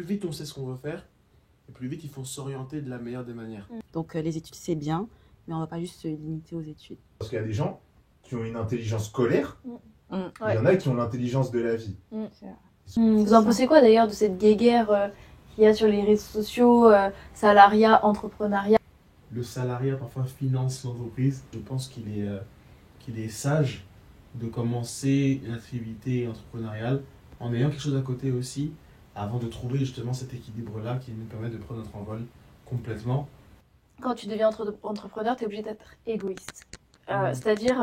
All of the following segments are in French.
plus vite on sait ce qu'on veut faire, et plus vite il faut s'orienter de la meilleure des manières. Donc les études c'est bien, mais on va pas juste se limiter aux études. Parce qu'il y a des gens qui ont une intelligence scolaire, il y en Ouais. a qui ont l'intelligence de la vie. Vous en pensez quoi d'ailleurs de cette guéguerre qu'il y a sur les réseaux sociaux, salariat, entrepreneuriat? Le salariat parfois finance l'entreprise. Je pense qu'il est sage de commencer une activité entrepreneuriale en ayant quelque chose à côté aussi, avant de trouver justement cet équilibre-là qui nous permet de prendre notre envol complètement. Quand tu deviens entrepreneur, tu es obligé d'être égoïste. C'est-à-dire,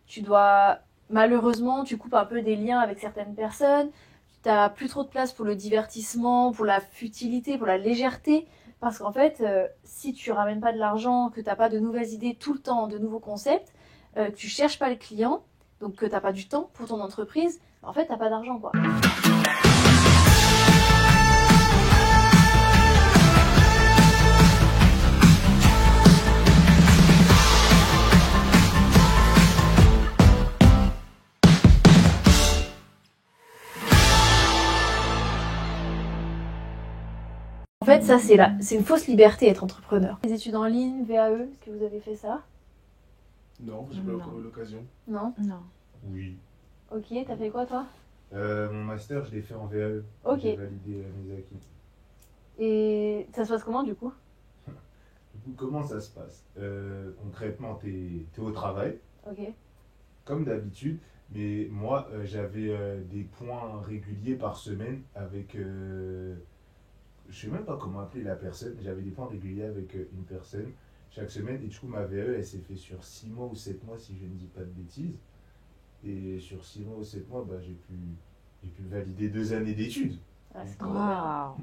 tu dois, malheureusement, tu coupes un peu des liens avec certaines personnes. Tu n'as plus trop de place pour le divertissement, pour la futilité, pour la légèreté. Parce qu'en fait, si tu ramènes pas de l'argent, que tu n'as pas de nouvelles idées tout le temps, de nouveaux concepts, que tu cherches pas le client, donc que tu n'as pas du temps pour ton entreprise, en fait, tu n'as pas d'argent, quoi. En fait, ça, c'est une fausse liberté, être entrepreneur. Les études en ligne, VAE, est-ce que vous avez fait ça? Non, j'ai pas Non. encore eu l'occasion. Non? Non. Oui. Ok, t'as fait quoi, toi? Mon master, je l'ai fait en VAE. Ok. J'ai validé mes acquis. Et ça se passe comment, du coup? Du coup, comment ça se passe? Concrètement, t'es au travail, Ok. comme d'habitude, mais moi, j'avais des points réguliers par semaine avec... je sais même pas comment appeler la personne. J'avais des points réguliers avec une personne chaque semaine. Et du coup, ma VAE, elle s'est fait sur 6 mois ou 7 mois, si je ne dis pas de bêtises. Et sur 6 mois ou 7 mois, bah, j'ai pu valider 2 années d'études. Ah, c'est trop bien. Waouh.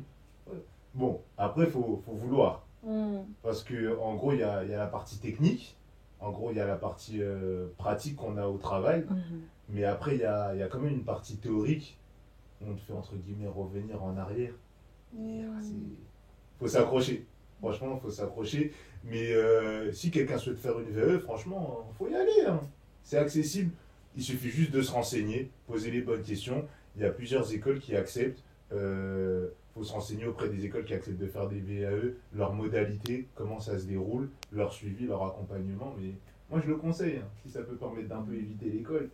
Bon, après, il faut vouloir. Hmm. Parce que en gros, il y a la partie technique. En gros, il y a la partie pratique qu'on a au travail. Mais après, il y a quand même une partie théorique. On te fait, entre guillemets, revenir en arrière. Faut s'accrocher. Franchement, faut s'accrocher. Mais si quelqu'un souhaite faire une VE, franchement, faut y aller, hein. C'est accessible. Il suffit juste de se renseigner, poser les bonnes questions. Il y a plusieurs écoles qui acceptent. Faut se renseigner auprès des écoles qui acceptent de faire des VAE, leurs modalités, comment ça se déroule, leur suivi, leur accompagnement. Mais moi, je le conseille, hein, si ça peut permettre d'un peu éviter l'école.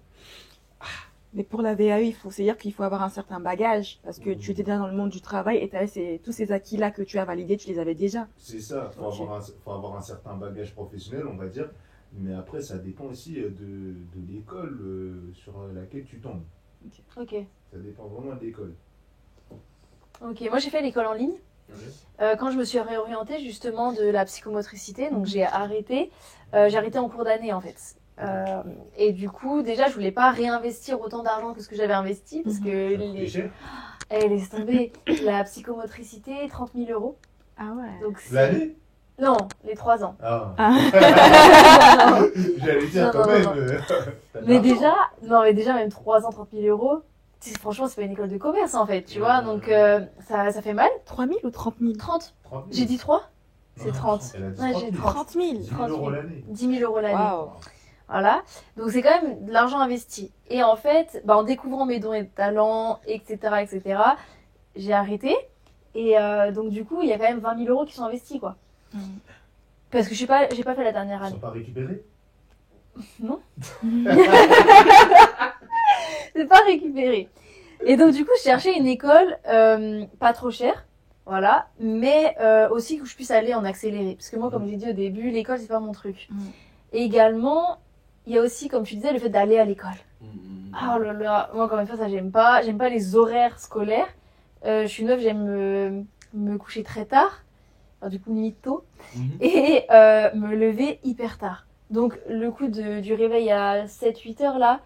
Mais pour la VAE, il faut se dire qu'il faut avoir un certain bagage, parce que tu étais déjà dans le monde du travail et tous ces acquis-là que tu as validés, tu les avais déjà. C'est ça, Ok. faut avoir un certain bagage professionnel, on va dire. Mais après, ça dépend aussi de l'école sur laquelle tu tombes. Ok. Ça dépend vraiment de l'école. Ok, moi j'ai fait l'école en ligne. Quand je me suis réorientée justement de la psychomotricité, donc j'ai arrêté en cours d'année en fait. Et du coup, déjà, je voulais pas réinvestir autant d'argent que ce que j'avais investi parce que Ça coûtait cher. laisse tomber, la psychomotricité, 30 000 euros. Ah ouais. Donc c'est- L'année? Non, les 3 ans. Ah. Non. J'allais dire Non, quand non, même. non. T'as de Mais l'argent. déjà, non, mais déjà, même 3 ans, 30 000 euros, franchement, c'est pas une école de commerce en fait, tu vois, donc ça fait mal. 3 000 ou 30 000? 30. 30 000. J'ai dit 3? C'est Non, 30. elle a dit Ouais, 30 j'ai 000. 30 000. 10 000 euros l'année. 10 000 euros l'année. Waouh. Voilà. Donc c'est quand même de l'argent investi. Et en fait, en découvrant mes dons et talents, etc., etc., j'ai arrêté. Et donc du coup, il y a quand même 20 000 euros qui sont investis, quoi. Parce que j'ai pas fait la dernière Ils année. sont pas récupérés? C'est pas récupéré. Et donc du coup, je cherchais une école pas trop chère, voilà, mais aussi que je puisse aller en accéléré. Parce que moi, comme j'ai dit au début, l'école, c'est pas mon truc. Et également, il y a aussi, comme tu disais, le fait d'aller à l'école. Oh là là, moi, encore une fois, ça, j'aime pas. J'aime pas les horaires scolaires. Je suis neuve, j'aime me coucher très tard, enfin, du coup, limite tôt, et me lever hyper tard. Donc, le coup du réveil à 7-8 heures, là,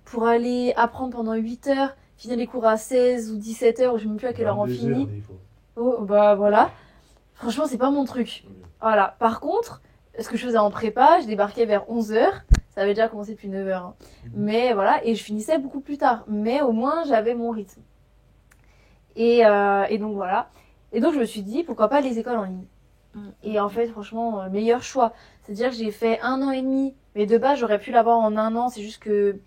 pour aller apprendre pendant 8 heures, finir les cours à 16 ou 17 heures, ou je sais même plus à quelle heure on 22 finit. heures, des fois. Oh, bah voilà. Franchement, c'est pas mon truc. Voilà. Par contre, ce que je faisais en prépa, je débarquais vers 11 heures. Ça avait déjà commencé depuis 9 heures. Hein. Mais voilà, et je finissais beaucoup plus tard. Mais au moins, j'avais mon rythme. Et donc voilà. Et donc, je me suis dit, pourquoi pas les écoles en ligne. Et en fait, franchement, meilleur choix. C'est-à-dire que j'ai fait 1 an et demi. Mais de base, j'aurais pu l'avoir en 1 an. C'est juste que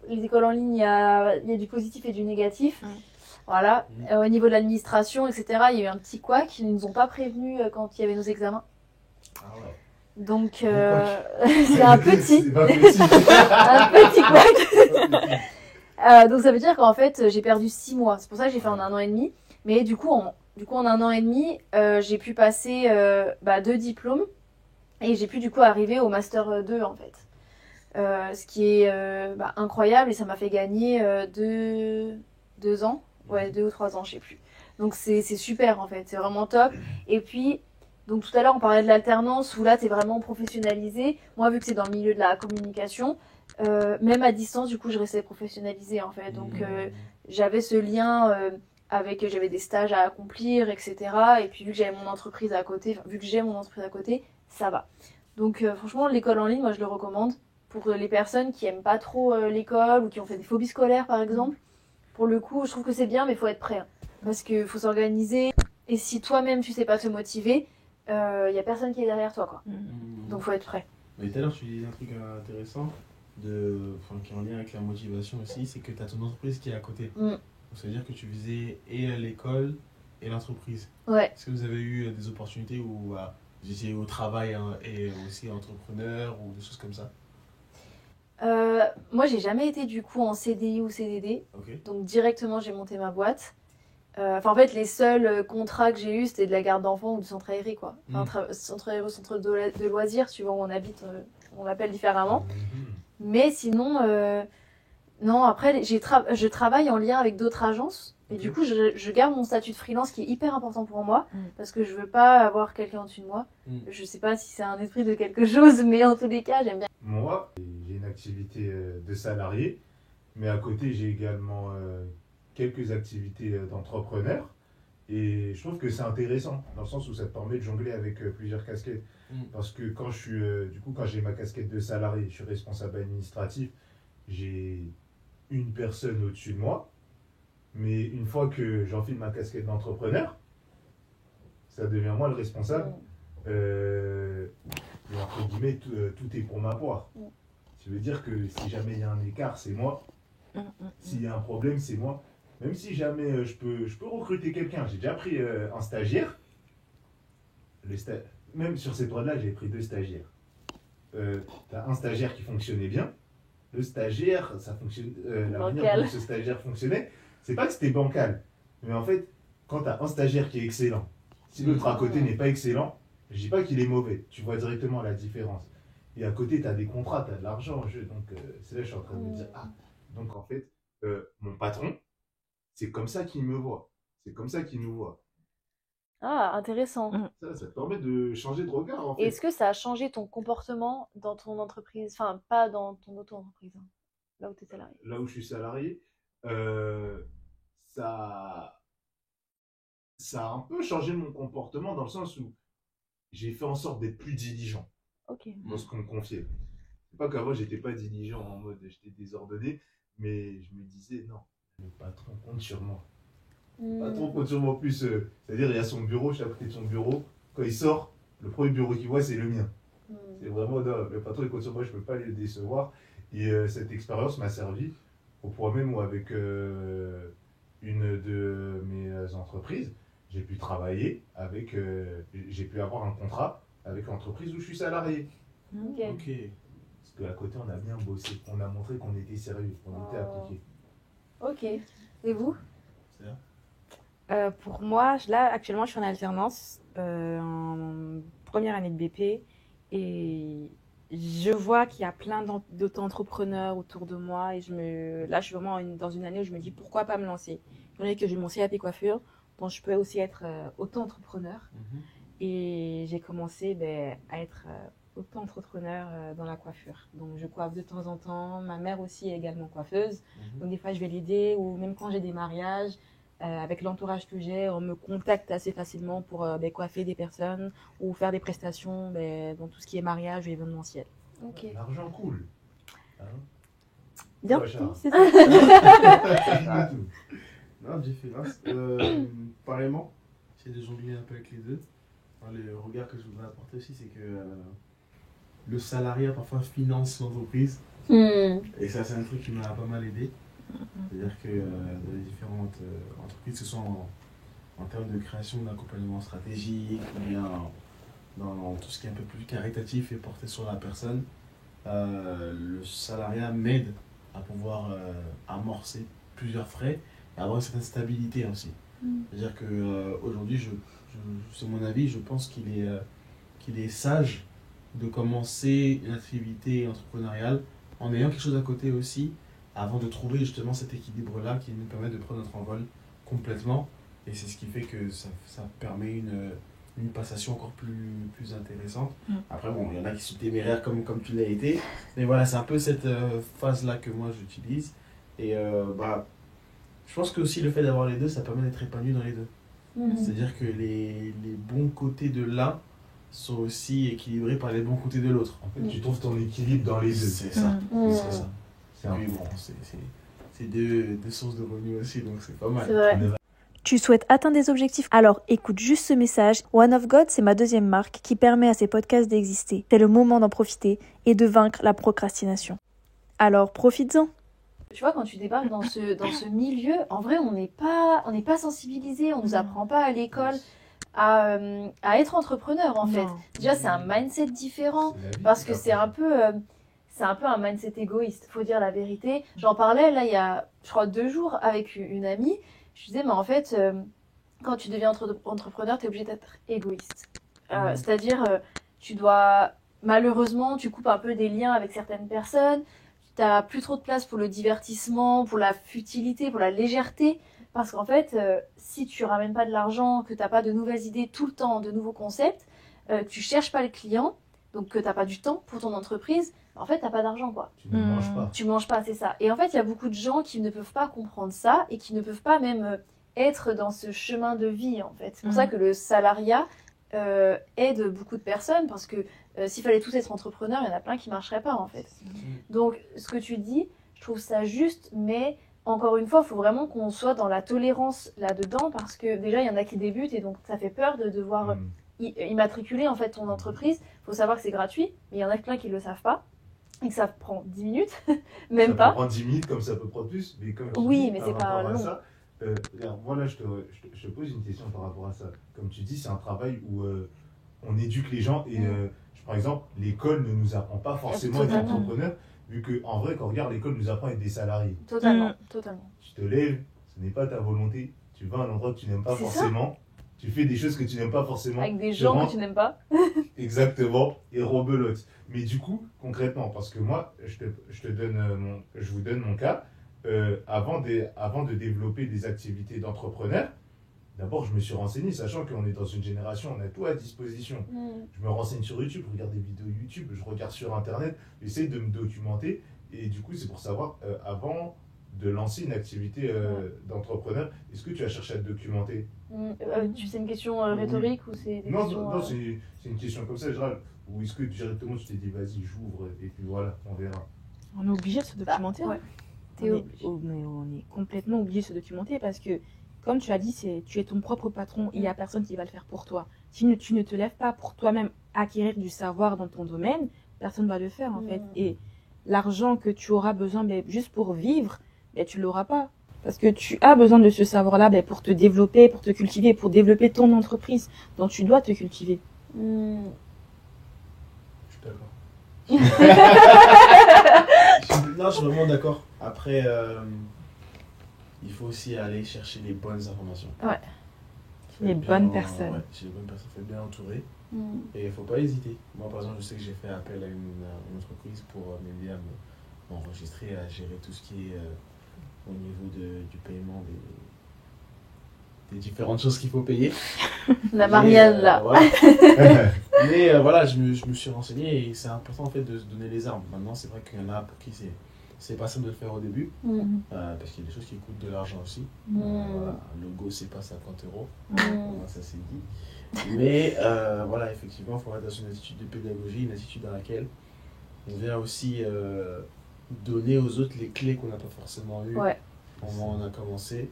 les écoles en ligne, il y a du positif et du négatif. Voilà. Au niveau de l'administration, etc., il y a eu un petit couac. Ils ne nous ont pas prévenus quand il y avait nos examens. Ah ouais. Donc, Bon c'est un petit. C'est pas petit. Un petit couac. Donc, ça veut dire qu'en fait, j'ai perdu 6 mois. C'est pour ça que j'ai fait en 1 an et demi. Mais du coup, en 1 an et demi, j'ai pu passer 2 diplômes. Et j'ai pu du coup arriver au Master 2, en fait. Ce qui est incroyable. Et ça m'a fait gagner 2 ans. Ouais, 2 ou 3 ans, je sais plus. Donc, c'est super, en fait. C'est vraiment top. Et puis... Donc tout à l'heure on parlait de l'alternance où là tu es vraiment professionnalisé. Moi vu que c'est dans le milieu de la communication, même à distance du coup je restais professionnalisée en fait. Donc j'avais ce lien avec, j'avais des stages à accomplir, etc. Et puis vu que j'avais mon entreprise à côté, vu que j'ai mon entreprise à côté, ça va. Donc franchement l'école en ligne, moi je le recommande pour les personnes qui aiment pas trop l'école ou qui ont fait des phobies scolaires par exemple. Pour le coup je trouve que c'est bien mais il faut être prêt. Hein, parce qu'il faut s'organiser et si toi-même tu sais pas te motiver, y a personne qui est derrière toi quoi. Donc faut être prêt. Mais tout à l'heure tu disais un truc intéressant qui est en lien avec la motivation aussi, c'est que tu as ton entreprise qui est à côté. Donc ça veut dire que tu faisais et l'école et l'entreprise. Ouais. Est-ce que vous avez eu des opportunités où vous étiez au travail et aussi entrepreneur ou des choses comme ça? Moi j'ai jamais été du coup en CDI ou CDD. Okay. Donc directement j'ai monté ma boîte. En fait, les seuls contrats que j'ai eus, c'était de la garde d'enfants ou du centre aéré, quoi. Centre aéré, centre de loisirs, suivant où on habite, on l'appelle différemment. Mais sinon, non, après, je travaille en lien avec d'autres agences. Et du coup, je garde mon statut de freelance qui est hyper important pour moi. Parce que je veux pas avoir quelqu'un au-dessus de moi. Je sais pas si c'est un esprit de quelque chose, mais en tous les cas, j'aime bien. Moi, j'ai une activité de salarié. Mais à côté, j'ai également... quelques activités d'entrepreneur et je trouve que c'est intéressant dans le sens où ça te permet de jongler avec plusieurs casquettes parce que quand quand j'ai ma casquette de salarié, je suis responsable administratif, j'ai une personne au-dessus de moi, mais une fois que j'enfile ma casquette d'entrepreneur, ça devient moi le responsable et entre guillemets tout est pour ma poire. Ça veut dire que si jamais il y a un écart, c'est moi. S'il y a un problème, c'est moi. Même si jamais je peux recruter quelqu'un, j'ai déjà pris un stagiaire. Même sur cette prod-là, j'ai pris 2 stagiaires. T'as un stagiaire qui fonctionnait bien. Le stagiaire, ça fonctionne. La manière dont ce stagiaire fonctionnait, c'est pas que c'était bancal. Mais en fait, quand t'as un stagiaire qui est excellent, si l'autre à côté n'est pas excellent, je dis pas qu'il est mauvais. Tu vois directement la différence. Et à côté, t'as des contrats, t'as de l'argent en jeu. Donc c'est là que je suis en train de me dire, donc en fait, mon patron, c'est comme ça qu'il me voit. C'est comme ça qu'il nous voit. Ah, intéressant. Ça te permet de changer de regard, en fait. Est-ce que ça a changé ton comportement dans ton entreprise? Enfin, pas dans ton auto-entreprise, hein, là où tu es salarié. Là où je suis salarié, ça a un peu changé mon comportement dans le sens où j'ai fait en sorte d'être plus diligent dans ce qu'on me confiait. C'est pas qu'avant, j'étais pas diligent en mode j'étais désordonné, mais je me disais non. Le patron compte sur moi. Le patron compte sur moi plus. C'est-à-dire, il y a son bureau, je suis à côté de son bureau. Quand il sort, le premier bureau qu'il voit, c'est le mien. C'est vraiment, non, le patron, il compte sur moi, je ne peux pas le décevoir. Et cette expérience m'a servi au point même où, avec une de mes entreprises, j'ai pu travailler avec. J'ai pu avoir un contrat avec l'entreprise où je suis salarié. Ok. Parce qu'à côté, on a bien bossé. On a montré qu'on était sérieux, qu'on était appliqué. Ok. Et vous? Pour moi, là, actuellement, je suis en alternance en première année de BP et je vois qu'il y a plein d'auto-entrepreneurs autour de moi et là, je suis vraiment dans une année où je me dis pourquoi pas me lancer. J'en ai que j'ai mon CAP coiffure, donc je peux aussi être auto-entrepreneur. Et j'ai commencé à être auto-entrepreneur dans la coiffure. Donc, je coiffe de temps en temps. Ma mère aussi est également coiffeuse. Donc, des fois, je vais l'aider ou même quand j'ai des mariages, avec l'entourage que j'ai, on me contacte assez facilement pour coiffer des personnes ou faire des prestations dans tout ce qui est mariage ou événementiel. Ok. L'argent coule. Hein? Bien, Ouais, c'est ça. Non, différence. Pareillement, j'essaie de jongler un peu avec les deux. Enfin, le regard que je voudrais apporter aussi, c'est que le salariat parfois finance l'entreprise. Et ça, c'est un truc qui m'a pas mal aidé. C'est-à-dire que dans les différentes entreprises, que ce soit en termes de création d'accompagnement stratégique ou bien dans tout ce qui est un peu plus caritatif et porté sur la personne, le salariat m'aide à pouvoir amorcer plusieurs frais et avoir une certaine stabilité aussi. C'est-à-dire qu'aujourd'hui, c'est mon avis, je pense qu'il est sage de commencer une activité entrepreneuriale en ayant quelque chose à côté aussi, avant de trouver justement cet équilibre-là qui nous permet de prendre notre envol complètement. Et c'est ce qui fait que ça permet une passation encore plus intéressante. Après, bon, il y en a qui sont téméraires comme tu l'as été. Mais voilà, c'est un peu cette phase-là que moi j'utilise. Et je pense que aussi le fait d'avoir les deux, ça permet d'être épanoui dans les deux. C'est-à-dire que les bons côtés de l'un sont aussi équilibrés par les bons côtés de l'autre. En fait, tu trouves ton équilibre dans les deux. C'est ça. C'est ça. C'est Puis bon, c'est deux sources de revenus aussi, donc c'est pas mal. C'est vrai. Tu souhaites atteindre des objectifs? Alors écoute juste ce message. One of God, c'est ma deuxième marque qui permet à ces podcasts d'exister. C'est le moment d'en profiter et de vaincre la procrastination. Alors profites-en. Tu vois, quand tu débarques dans ce milieu, en vrai, on n'est pas sensibilisé, on nous apprend pas à l'école à être entrepreneur, en fait. Déjà, c'est un mindset différent, parce que c'est un peu un mindset égoïste, faut dire la vérité. J'en parlais, là, il y a, je crois, 2 jours, avec une amie. Je disais, mais en fait, quand tu deviens entrepreneur, tu es obligé d'être égoïste. C'est-à-dire, malheureusement, tu coupes un peu des liens avec certaines personnes. T'as plus trop de place pour le divertissement, pour la futilité, pour la légèreté. Parce qu'en fait, si tu ramènes pas de l'argent, que t'as pas de nouvelles idées tout le temps, de nouveaux concepts, que tu cherches pas le client, donc que t'as pas du temps pour ton entreprise, en fait, t'as pas d'argent, quoi. Tu ne manges pas. Tu manges pas, c'est ça. Et en fait, il y a beaucoup de gens qui ne peuvent pas comprendre ça et qui ne peuvent pas même être dans ce chemin de vie, en fait. C'est pour ça que le salariat aide beaucoup de personnes, parce que s'il fallait tous être entrepreneurs, il y en a plein qui marcheraient pas, en fait. Donc, ce que tu dis, je trouve ça juste, mais encore une fois, il faut vraiment qu'on soit dans la tolérance là-dedans, parce que déjà, il y en a qui débutent et donc ça fait peur de devoir immatriculer en fait ton entreprise. Il faut savoir que c'est gratuit, mais il y en a plein qui ne le savent pas et que ça prend 10 minutes, même ça pas. Ça peut prendre 10 minutes comme ça peut prendre plus, mais comme oui, dis, mais c'est pas long. Ça, regarde, voilà, je te pose une question par rapport à ça. Comme tu dis, c'est un travail où on éduque les gens et par exemple, l'école ne nous apprend pas forcément à être entrepreneur, vu qu'en vrai, quand on regarde, l'école nous apprend à être des salariés. Totalement. Tu te lèves, ce n'est pas ta volonté, tu vas à un endroit que tu n'aimes pas forcément, tu fais des choses que tu n'aimes pas forcément. Avec des gens que tu n'aimes pas. Exactement, et rebelote. Mais du coup, concrètement, parce que moi, je vous donne mon cas, avant de développer des activités d'entrepreneur, d'abord, je me suis renseigné, sachant qu'on est dans une génération, on a tout à disposition. Je me renseigne sur YouTube, je regarde des vidéos YouTube, je regarde sur Internet, j'essaie de me documenter. Et du coup, c'est pour savoir, avant de lancer une activité d'entrepreneur, est-ce que tu as cherché à te documenter? C'est une question rhétorique ou c'est des questions... Non, c'est une question comme ça, Gérald. Ou est-ce que directement tu t'es dit, vas-y, j'ouvre, et puis voilà, on verra. On est obligé de se documenter. ouais. On est complètement obligé de se documenter parce que, comme tu as dit, tu es ton propre patron. Il n'y a personne qui va le faire pour toi. Si tu ne te lèves pas pour toi-même acquérir du savoir dans ton domaine, personne ne va le faire en fait. Et l'argent que tu auras besoin juste pour vivre, tu ne l'auras pas. Parce que tu as besoin de ce savoir-là pour te développer, pour te cultiver, pour développer ton entreprise. Donc tu dois te cultiver. Je suis d'accord. Non, je suis vraiment d'accord. Après, il faut aussi aller chercher les bonnes informations. Ouais. Les bonnes personnes. Ouais, chez les bonnes personnes, il faut être bien entouré. Et il ne faut pas hésiter. Moi, par exemple, je sais que j'ai fait appel à une entreprise pour m'aider à m'enregistrer, à gérer tout ce qui est au niveau du paiement des différentes choses qu'il faut payer. La Marianne, là. Voilà. Mais voilà, je me suis renseigné et c'est important en fait de se donner les armes. Maintenant, c'est vrai qu'il y en a pour qui c'est pas simple de le faire au début, parce qu'il y a des choses qui coûtent de l'argent aussi. Voilà, un logo, c'est pas 50 €. Ça, c'est dit. Mais voilà, effectivement, il faut être dans une attitude de pédagogie, une attitude dans laquelle on vient aussi donner aux autres les clés qu'on n'a pas forcément eues au moment où on a commencé.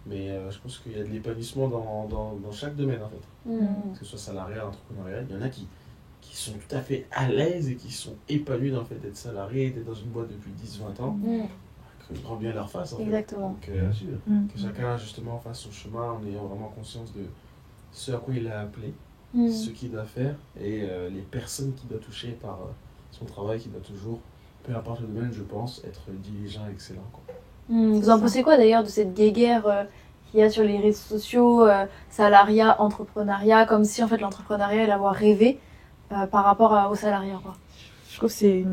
Mais je pense qu'il y a de l'épanouissement dans chaque domaine en fait. Que ce soit salarial, entrepreneurial, il y en a qui sont tout à fait à l'aise et qui sont épanouis dans le fait d'être salariés, d'être dans une boîte depuis 10-20 ans. que grand bien leur fasse. En fait. Exactement. Donc, Bien sûr. que chacun justement fasse son chemin en ayant vraiment conscience de ce à quoi il a appelé, Mm. ce qu'il doit faire et les personnes qu'il doit toucher par son travail, qui doit toujours, peu importe le domaine, je pense, être diligent et excellent. Quoi. Vous en pensez quoi d'ailleurs de cette guéguerre qu'il y a sur les réseaux sociaux, salariat, entrepreneuriat, comme si en fait l'entrepreneuriat allait avoir rêvé par rapport au salariat, quoi. Je trouve que c'est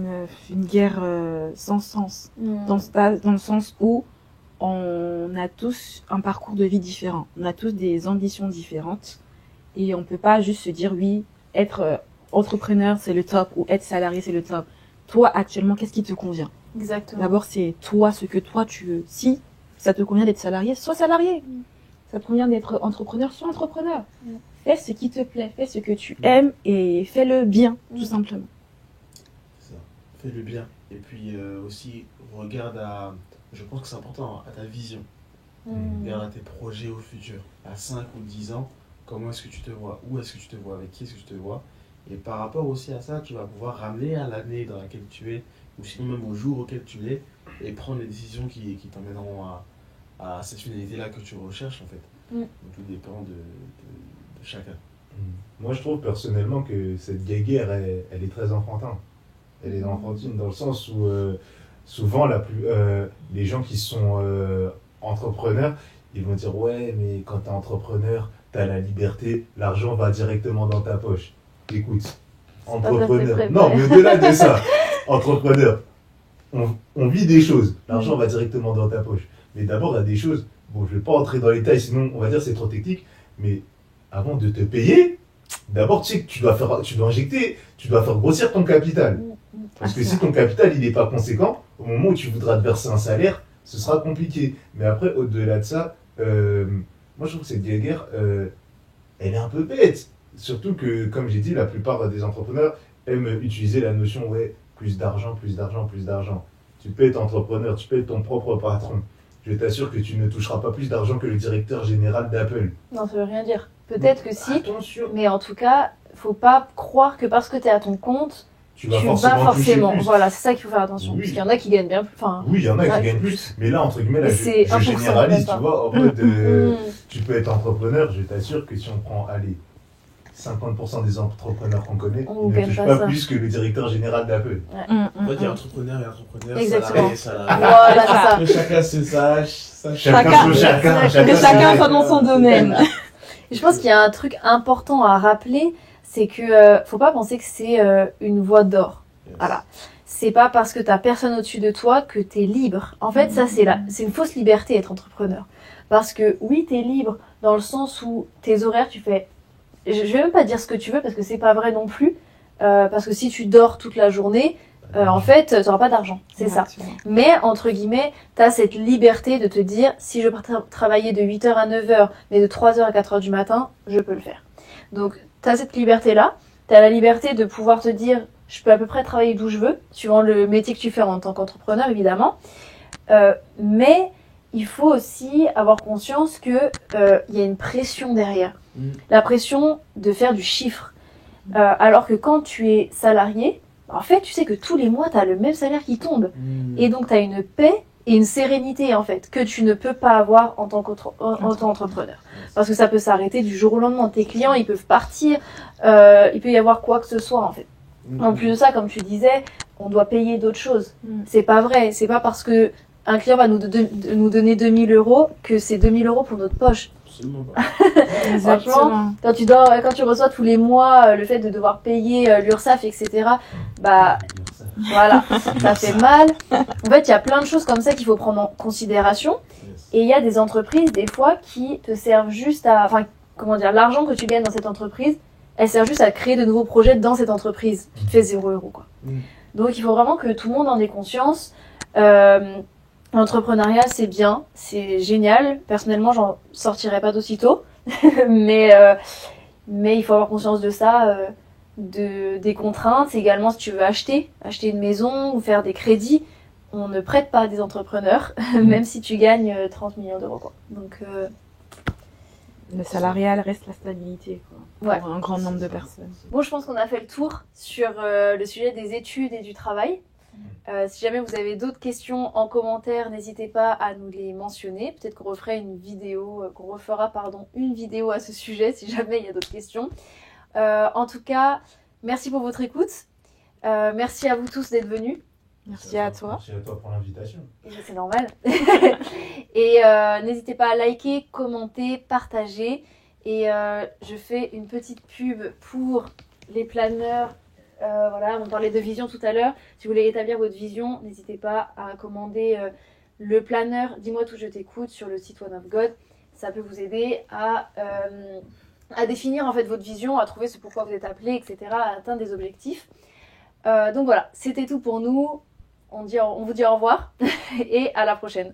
une guerre sans sens, dans le sens où on a tous un parcours de vie différent, on a tous des ambitions différentes et on peut pas juste se dire oui, être entrepreneur c'est le top ou être salarié c'est le top. Toi actuellement, qu'est-ce qui te convient? Exactement. D'abord c'est toi, ce que toi tu veux. Si ça te convient d'être salarié, sois salarié. Ça te convient d'être entrepreneur, sois entrepreneur. Fais ce qui te plaît, fais ce que tu aimes et fais-le bien, tout simplement. C'est ça. Fais le bien. Et puis aussi, regarde je pense que c'est important, à ta vision. Regarde à tes projets au futur. À 5 ou 10 ans, comment est-ce que tu te vois? Où est-ce que tu te vois? Avec qui est-ce que tu te vois? Et par rapport aussi à ça, tu vas pouvoir ramener à l'année dans laquelle tu es, ou sinon même au jour auquel tu es, et prendre les décisions qui t'emmèneront à cette finalité-là que tu recherches en fait. Donc tout dépend de chacun. Moi, je trouve personnellement que cette guéguerre, elle est très enfantine. Elle est enfantine dans le sens où souvent, les gens qui sont entrepreneurs, ils vont dire ouais, mais quand tu es entrepreneur, tu as la liberté, l'argent va directement dans ta poche. Écoute, entrepreneur. Non, mais au-delà de ça, entrepreneur, on vit des choses, l'argent va directement dans ta poche. Mais d'abord, il y a des choses, bon, je ne vais pas entrer dans les détails, sinon on va dire c'est trop technique, mais avant de te payer, d'abord tu sais que tu dois injecter, tu dois faire grossir ton capital. Parce que si ton capital il n'est pas conséquent, au moment où tu voudras te verser un salaire, ce sera compliqué. Mais après, au-delà de ça, moi je trouve que cette guerre, elle est un peu bête. Surtout que, comme j'ai dit, la plupart des entrepreneurs aiment utiliser la notion, ouais, plus d'argent, plus d'argent, plus d'argent. Tu peux être entrepreneur, tu peux être ton propre patron. Je t'assure que tu ne toucheras pas plus d'argent que le directeur général d'Apple. Non, ça veut rien dire. Peut-être que si, Attention. mais en tout cas, faut pas croire que parce que tu es à ton compte, tu vas forcément toucher plus. Voilà, c'est ça qu'il faut faire attention. Oui. Parce qu'il y en a qui gagnent bien plus. Oui, il y en a qui gagnent plus. Mais là, entre guillemets, là, je généralise, tu vois, en mode, tu peux être entrepreneur, je t'assure que si on prend, allez, 50% des entrepreneurs qu'on connaît, On ils ne gagne touchent pas pas ça. plus que le directeur général d'Apple. En fait, il y a entrepreneur et entrepreneur, Exactement. salarié. Voilà, c'est ça. Que chacun se sache. Chacun Que chacun soit dans son domaine. Et je pense qu'il y a un truc important à rappeler, c'est que faut pas penser que c'est une voie d'or. Yes. Voilà. C'est pas parce que t'as personne au-dessus de toi que t'es libre. En fait, ça, c'est une fausse liberté, être entrepreneur. Parce que oui, t'es libre dans le sens où tes horaires, tu fais... Je vais même pas dire ce que tu veux parce que c'est pas vrai non plus. Parce que si tu dors toute la journée, en fait, t'auras pas d'argent. C'est ça. Mais, entre guillemets, t'as cette liberté de te dire, si je pars travailler de 8h à 9h, mais de 3h à 4h du matin, je peux le faire. Donc, t'as cette liberté-là. T'as la liberté de pouvoir te dire, je peux à peu près travailler d'où je veux, suivant le métier que tu fais en tant qu'entrepreneur, évidemment. Mais il faut aussi avoir conscience que y a une pression derrière. La pression de faire du chiffre. Alors que quand tu es salarié, en fait, tu sais que tous les mois, tu as le même salaire qui tombe. Et donc, tu as une paix et une sérénité, en fait, que tu ne peux pas avoir en tant qu'entrepreneur. Parce que ça peut s'arrêter du jour au lendemain. Tes clients, ils peuvent partir. Il peut y avoir quoi que ce soit, en fait. En plus de ça, comme tu disais, on doit payer d'autres choses. C'est pas vrai. C'est pas parce que un client va nous donner 2000 € que c'est 2000 € pour notre poche. Absolument pas. Franchement, quand tu reçois tous les mois le fait de devoir payer l'URSSAF, etc., bah voilà, ça fait mal. En fait, il y a plein de choses comme ça qu'il faut prendre en considération. Et il y a des entreprises, des fois, qui te servent juste à... Enfin, comment dire, l'argent que tu gagnes dans cette entreprise, elle sert juste à créer de nouveaux projets dans cette entreprise qui te fait 0 €, quoi. Donc, il faut vraiment que tout le monde en ait conscience. L'entrepreneuriat, c'est bien, c'est génial. Personnellement, j'en sortirais pas d'aussitôt. mais il faut avoir conscience de ça, des contraintes. Également, si tu veux acheter une maison ou faire des crédits, on ne prête pas à des entrepreneurs, même si tu gagnes 30 millions d'euros, quoi. Donc, le salarial reste la stabilité, quoi, pour un grand nombre de personnes. Bon, je pense qu'on a fait le tour sur le sujet des études et du travail. Si jamais vous avez d'autres questions en commentaire, n'hésitez pas à nous les mentionner. Peut-être qu'on refera une vidéo, une vidéo à ce sujet si jamais il y a d'autres questions. En tout cas, merci pour votre écoute. Merci à vous tous d'être venus. Merci à toi. Merci à toi pour l'invitation. Et c'est normal. Et n'hésitez pas à liker, commenter, partager. Et je fais une petite pub pour les planeurs. Voilà, on parlait de vision tout à l'heure. Si vous voulez établir votre vision, n'hésitez pas à commander le planeur Dis-moi tout, je t'écoute sur le site One of God. Ça peut vous aider à définir en fait votre vision, à trouver ce pourquoi vous êtes appelé, etc., à atteindre des objectifs. Donc voilà, c'était tout pour nous. On vous dit au revoir et à la prochaine.